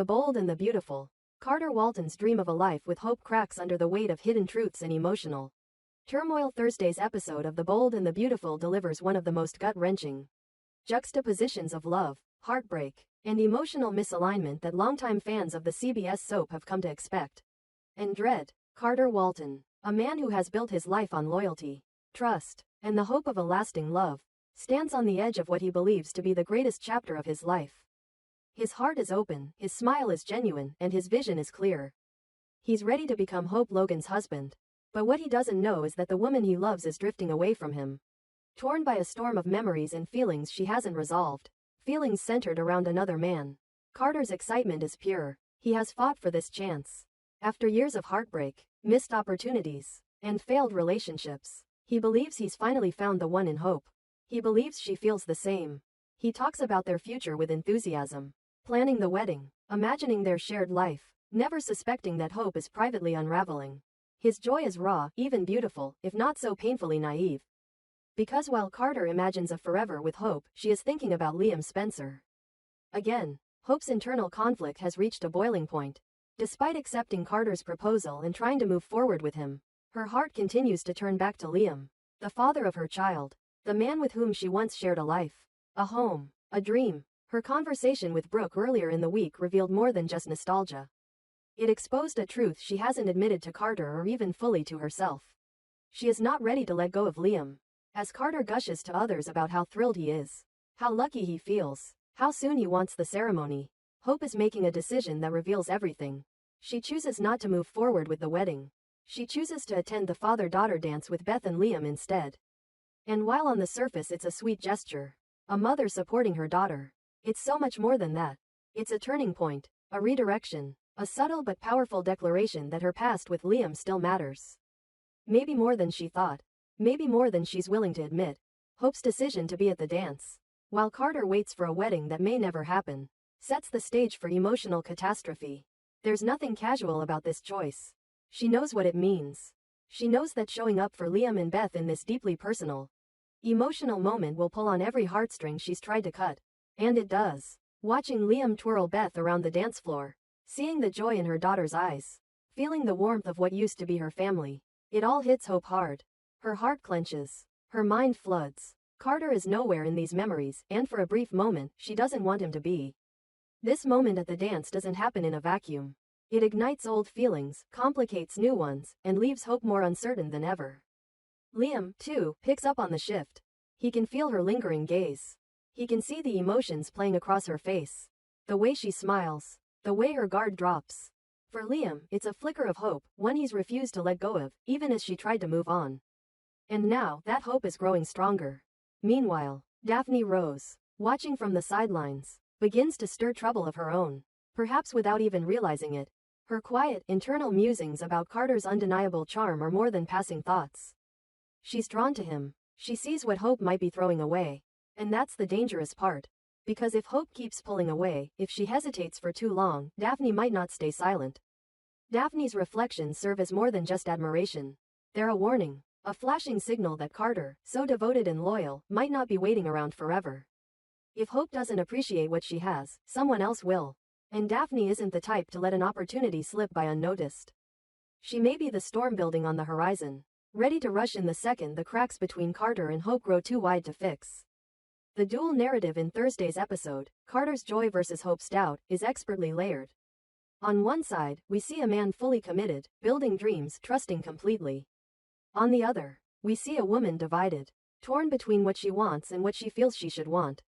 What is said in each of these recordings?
The Bold and the Beautiful. Carter Walton's dream of a life with hope cracks under the weight of hidden truths and emotional turmoil. Thursday's episode of The Bold and the Beautiful delivers one of the most gut-wrenching juxtapositions of love, heartbreak, and emotional misalignment that longtime fans of the CBS soap have come to expect and dread. Carter Walton, a man who has built his life on loyalty, trust, and the hope of a lasting love, stands on the edge of what he believes to be the greatest chapter of his life. His heart is open, his smile is genuine, and his vision is clear. He's ready to become Hope Logan's husband. But what he doesn't know is that the woman he loves is drifting away from him. Torn by a storm of memories and feelings she hasn't resolved, feelings centered around another man. Carter's excitement is pure. He has fought for this chance. After years of heartbreak, missed opportunities, and failed relationships, he believes he's finally found the one in Hope. He believes she feels the same. He talks about their future with enthusiasm, planning the wedding, imagining their shared life, never suspecting that Hope is privately unraveling. His joy is raw, even beautiful, if not so painfully naive. Because while Carter imagines a forever with Hope, she is thinking about Liam Spencer. Again, Hope's internal conflict has reached a boiling point. Despite accepting Carter's proposal and trying to move forward with him, her heart continues to turn back to Liam, the father of her child, the man with whom she once shared a life, a home, a dream. Her conversation with Brooke earlier in the week revealed more than just nostalgia. It exposed a truth she hasn't admitted to Carter or even fully to herself. She is not ready to let go of Liam. As Carter gushes to others about how thrilled he is, how lucky he feels, how soon he wants the ceremony, Hope is making a decision that reveals everything. She chooses not to move forward with the wedding. She chooses to attend the father-daughter dance with Beth and Liam instead. And while on the surface it's a sweet gesture, a mother supporting her daughter, it's so much more than that. It's a turning point, a redirection, a subtle but powerful declaration that her past with Liam still matters. Maybe more than she thought. Maybe more than she's willing to admit. Hope's decision to be at the dance, while Carter waits for a wedding that may never happen, sets the stage for emotional catastrophe. There's nothing casual about this choice. She knows what it means. She knows that showing up for Liam and Beth in this deeply personal, emotional moment will pull on every heartstring she's tried to cut. And it does. Watching Liam twirl Beth around the dance floor, seeing the joy in her daughter's eyes, feeling the warmth of what used to be her family, it all hits Hope hard. Her heart clenches. Her mind floods. Carter is nowhere in these memories, and for a brief moment, she doesn't want him to be. This moment at the dance doesn't happen in a vacuum. It ignites old feelings, complicates new ones, and leaves Hope more uncertain than ever. Liam, too, picks up on the shift. He can feel her lingering gaze. He can see the emotions playing across her face. The way she smiles. The way her guard drops. For Liam, it's a flicker of hope, one he's refused to let go of, even as she tried to move on. And now, that hope is growing stronger. Meanwhile, Daphne Rose, watching from the sidelines, begins to stir trouble of her own. Perhaps without even realizing it. Her quiet, internal musings about Carter's undeniable charm are more than passing thoughts. She's drawn to him. She sees what Hope might be throwing away. And that's the dangerous part. Because if Hope keeps pulling away, if she hesitates for too long, Daphne might not stay silent. Daphne's reflections serve as more than just admiration. They're a warning, a flashing signal that Carter, so devoted and loyal, might not be waiting around forever. If Hope doesn't appreciate what she has, someone else will. And Daphne isn't the type to let an opportunity slip by unnoticed. She may be the storm building on the horizon, ready to rush in the second the cracks between Carter and Hope grow too wide to fix. The dual narrative in Thursday's episode, Carter's joy versus Hope's doubt, is expertly layered. On one side, we see a man fully committed, building dreams, trusting completely. On the other, we see a woman divided, torn between what she wants and what she feels she should want.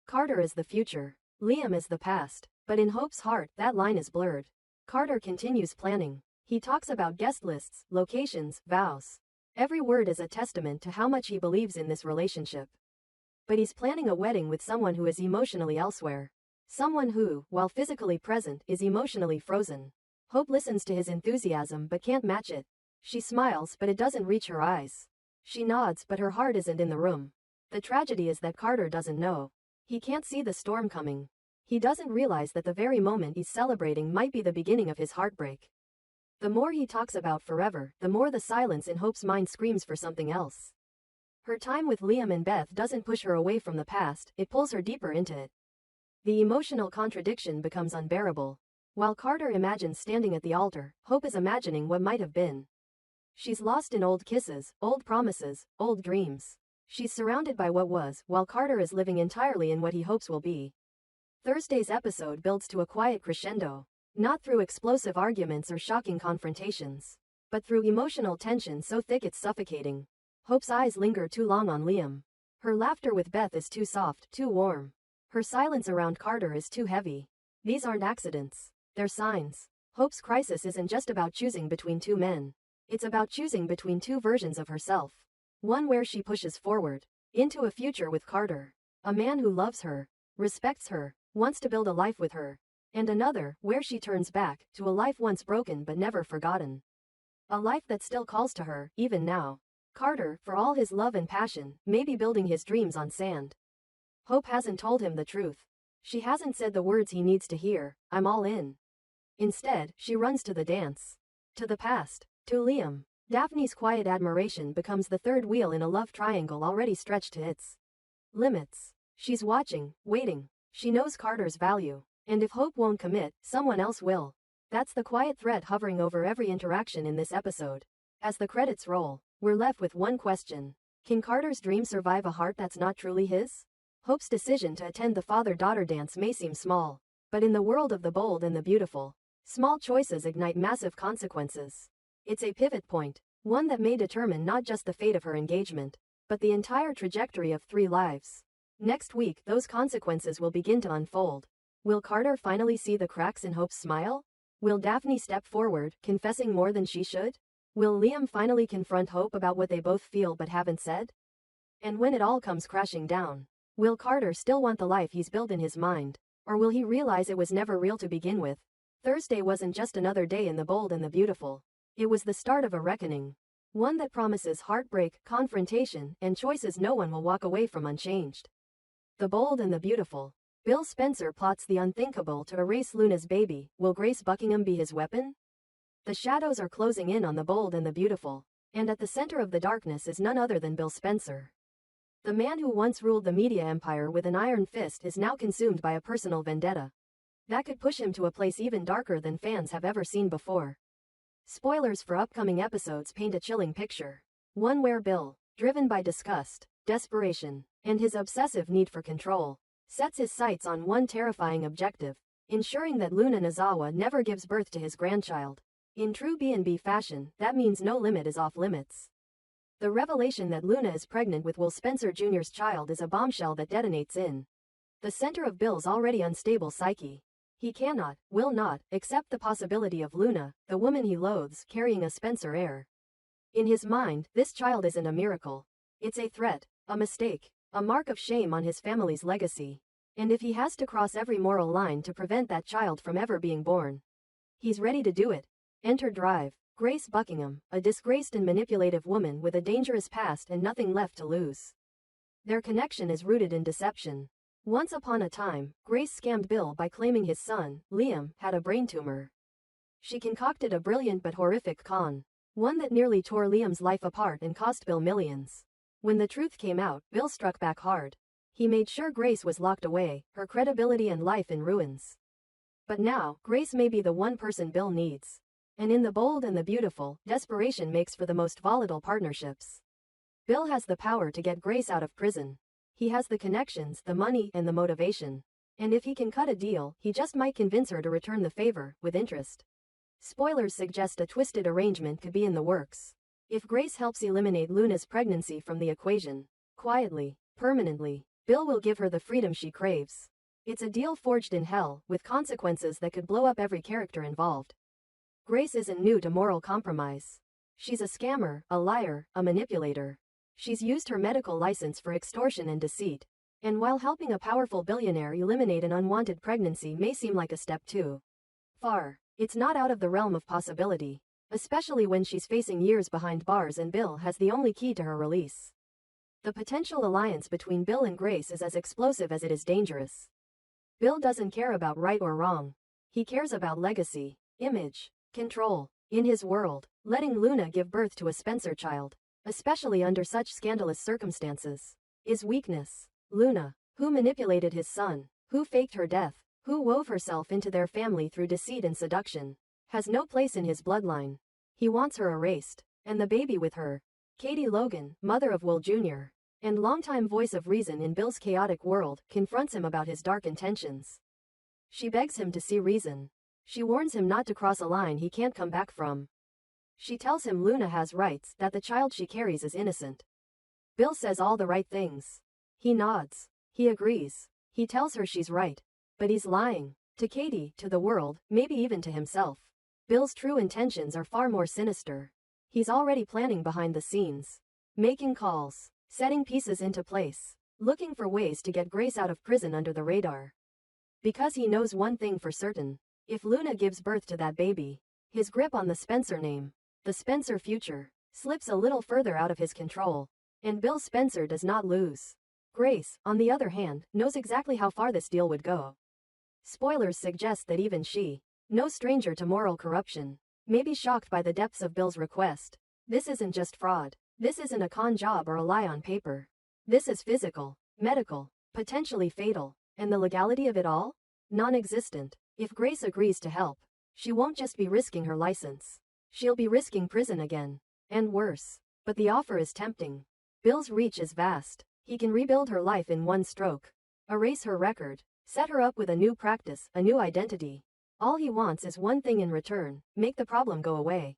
Carter is the future. Liam is the past. But in Hope's heart, that line is blurred. Carter continues planning. He talks about guest lists, locations, vows. Every word is a testament to how much he believes in this relationship. But he's planning a wedding with someone who is emotionally elsewhere. Someone who, while physically present, is emotionally frozen. Hope listens to his enthusiasm but can't match it. She smiles but it doesn't reach her eyes. She nods but her heart isn't in the room. The tragedy is that Carter doesn't know. He can't see the storm coming. He doesn't realize that the very moment he's celebrating might be the beginning of his heartbreak. The more he talks about forever, the more the silence in Hope's mind screams for something else. Her time with Liam and Beth doesn't push her away from the past, it pulls her deeper into it. The emotional contradiction becomes unbearable. While Carter imagines standing at the altar, Hope is imagining what might have been. She's lost in old kisses, old promises, old dreams. She's surrounded by what was, while Carter is living entirely in what he hopes will be. Thursday's episode builds to a quiet crescendo, not through explosive arguments or shocking confrontations, but through emotional tension so thick it's suffocating. Hope's eyes linger too long on Liam. Her laughter with Beth is too soft, too warm. Her silence around Carter is too heavy. These aren't accidents. They're signs. Hope's crisis isn't just about choosing between two men. It's about choosing between two versions of herself. One where she pushes forward, into a future with Carter, a man who loves her, respects her, wants to build a life with her, and another where she turns back to a life once broken but never forgotten. A life that still calls to her, even now. Carter, for all his love and passion, may be building his dreams on sand. Hope hasn't told him the truth. She hasn't said the words he needs to hear, "I'm all in." Instead, she runs to the dance. To the past. To Liam. Daphne's quiet admiration becomes the third wheel in a love triangle already stretched to its limits. She's watching, waiting. She knows Carter's value. And if Hope won't commit, someone else will. That's the quiet threat hovering over every interaction in this episode. As the credits roll, we're left with one question. Can Carter's dream survive a heart that's not truly his? Hope's decision to attend the father-daughter dance may seem small, but in the world of the bold and the beautiful, small choices ignite massive consequences. It's a pivot point, one that may determine not just the fate of her engagement, but the entire trajectory of 3 lives. Next week, those consequences will begin to unfold. Will Carter finally see the cracks in Hope's smile? Will Daphne step forward, confessing more than she should? Will Liam finally confront Hope about what they both feel but haven't said? And when it all comes crashing down, will Carter still want the life he's built in his mind? Or will he realize it was never real to begin with? Thursday wasn't just another day in the bold and the beautiful. It was the start of a reckoning. One that promises heartbreak, confrontation, and choices no one will walk away from unchanged. The bold and the beautiful. Bill Spencer plots the unthinkable to erase Luna's baby. Will Grace Buckingham be his weapon? The shadows are closing in on the bold and the beautiful, and at the center of the darkness is none other than Bill Spencer. The man who once ruled the media empire with an iron fist is now consumed by a personal vendetta that could push him to a place even darker than fans have ever seen before. Spoilers for upcoming episodes paint a chilling picture. One where Bill, driven by disgust, desperation, and his obsessive need for control, sets his sights on one terrifying objective, ensuring that Luna Nozawa never gives birth to his grandchild. In true B&B fashion, that means no limit is off limits. The revelation that Luna is pregnant with Will Spencer Jr.'s child is a bombshell that detonates in the center of Bill's already unstable psyche. He cannot, will not, accept the possibility of Luna, the woman he loathes, carrying a Spencer heir. In his mind, this child isn't a miracle. It's a threat, a mistake, a mark of shame on his family's legacy. And if he has to cross every moral line to prevent that child from ever being born, he's ready to do it. Enter Drive. Grace Buckingham, a disgraced and manipulative woman with a dangerous past and nothing left to lose. Their connection is rooted in deception. Once upon a time, Grace scammed Bill by claiming his son, Liam, had a brain tumor. She concocted a brilliant but horrific con, one that nearly tore Liam's life apart and cost Bill millions. When the truth came out, Bill struck back hard. He made sure Grace was locked away, her credibility and life in ruins. But now, Grace may be the one person Bill needs. And in the bold and the beautiful, desperation makes for the most volatile partnerships. Bill has the power to get Grace out of prison. He has the connections, the money, and the motivation. And if he can cut a deal, he just might convince her to return the favor, with interest. Spoilers suggest a twisted arrangement could be in the works. If Grace helps eliminate Luna's pregnancy from the equation, quietly, permanently, Bill will give her the freedom she craves. It's a deal forged in hell, with consequences that could blow up every character involved. Grace isn't new to moral compromise. She's a scammer, a liar, a manipulator. She's used her medical license for extortion and deceit. And while helping a powerful billionaire eliminate an unwanted pregnancy may seem like a step too far, it's not out of the realm of possibility, especially when she's facing years behind bars and Bill has the only key to her release. The potential alliance between Bill and Grace is as explosive as it is dangerous. Bill doesn't care about right or wrong. He cares about legacy, image, control. In his world, letting Luna give birth to a Spencer child, especially under such scandalous circumstances, is weakness. Luna, who manipulated his son, who faked her death, who wove herself into their family through deceit and seduction, has no place in his bloodline. He wants her erased, and the baby with her. Katie Logan, mother of Will Jr., and longtime voice of reason in Bill's chaotic world, confronts him about his dark intentions. She begs him to see reason. She warns him not to cross a line he can't come back from. She tells him Luna has rights, that the child she carries is innocent. Bill says all the right things. He nods. He agrees. He tells her she's right. But he's lying. To Katie, to the world, maybe even to himself. Bill's true intentions are far more sinister. He's already planning behind the scenes. Making calls. Setting pieces into place. Looking for ways to get Grace out of prison under the radar. Because he knows one thing for certain. If Luna gives birth to that baby, his grip on the Spencer name, the Spencer future, slips a little further out of his control. And Bill Spencer does not lose. Grace, on the other hand, knows exactly how far this deal would go. Spoilers suggest that even she, no stranger to moral corruption, may be shocked by the depths of Bill's request. This isn't just fraud. This isn't a con job or a lie on paper. This is physical, medical, potentially fatal. And the legality of it all? Non-existent. If Grace agrees to help, she won't just be risking her license. She'll be risking prison again. And worse. But the offer is tempting. Bill's reach is vast. He can rebuild her life in one stroke. Erase her record. Set her up with a new practice, a new identity. All he wants is one thing in return: make the problem go away.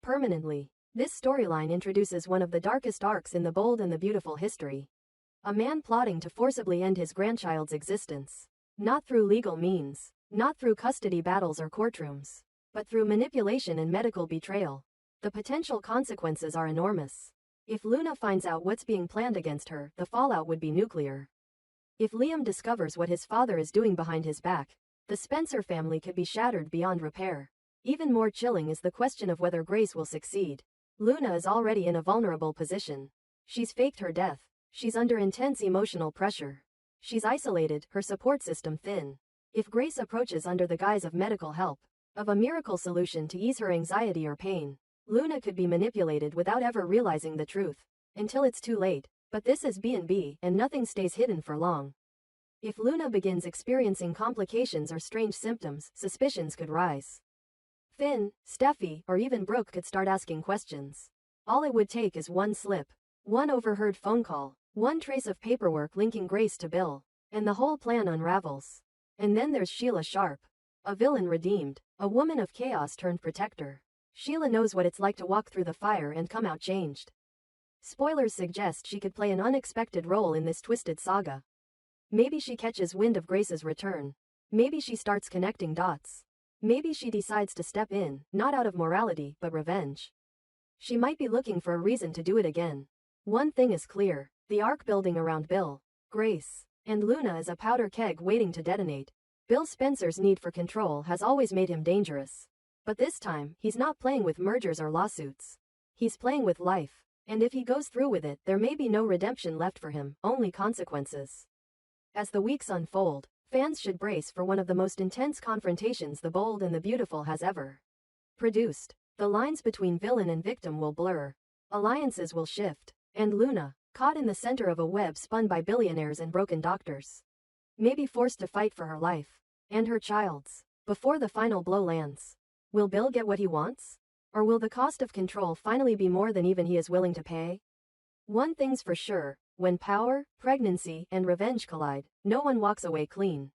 Permanently. This storyline introduces one of the darkest arcs in The Bold and the Beautiful history. A man plotting to forcibly end his grandchild's existence. Not through legal means. Not through custody battles or courtrooms. But through manipulation and medical betrayal. The potential consequences are enormous. If Luna finds out what's being planned against her, the fallout would be nuclear. If Liam discovers what his father is doing behind his back, the Spencer family could be shattered beyond repair. Even more chilling is the question of whether Grace will succeed. Luna is already in a vulnerable position. She's faked her death. She's under intense emotional pressure. She's isolated, her support system thin. If Grace approaches under the guise of medical help, of a miracle solution to ease her anxiety or pain, Luna could be manipulated without ever realizing the truth. Until it's too late. But this is B&B, and nothing stays hidden for long. If Luna begins experiencing complications or strange symptoms, suspicions could rise. Finn, Steffi, or even Brooke could start asking questions. All it would take is one slip. One overheard phone call. One trace of paperwork linking Grace to Bill. And the whole plan unravels. And then there's Sheila Sharp. A villain redeemed. A woman of chaos turned protector. Sheila knows what it's like to walk through the fire and come out changed. Spoilers suggest she could play an unexpected role in this twisted saga. Maybe she catches wind of Grace's return. Maybe she starts connecting dots. Maybe she decides to step in, not out of morality, but revenge. She might be looking for a reason to do it again. One thing is clear: the arc building around Bill, Grace, and Luna is a powder keg waiting to detonate. Bill Spencer's need for control has always made him dangerous. But this time, he's not playing with mergers or lawsuits. He's playing with life. And if he goes through with it, there may be no redemption left for him, only consequences. As the weeks unfold, fans should brace for one of the most intense confrontations The Bold and the Beautiful has ever produced. The lines between villain and victim will blur. Alliances will shift. And Luna, caught in the center of a web spun by billionaires and broken doctors, may be forced to fight for her life. And her child's. Before the final blow lands. Will Bill get what he wants? Or will the cost of control finally be more than even he is willing to pay? One thing's for sure: when power, pregnancy, and revenge collide, no one walks away clean.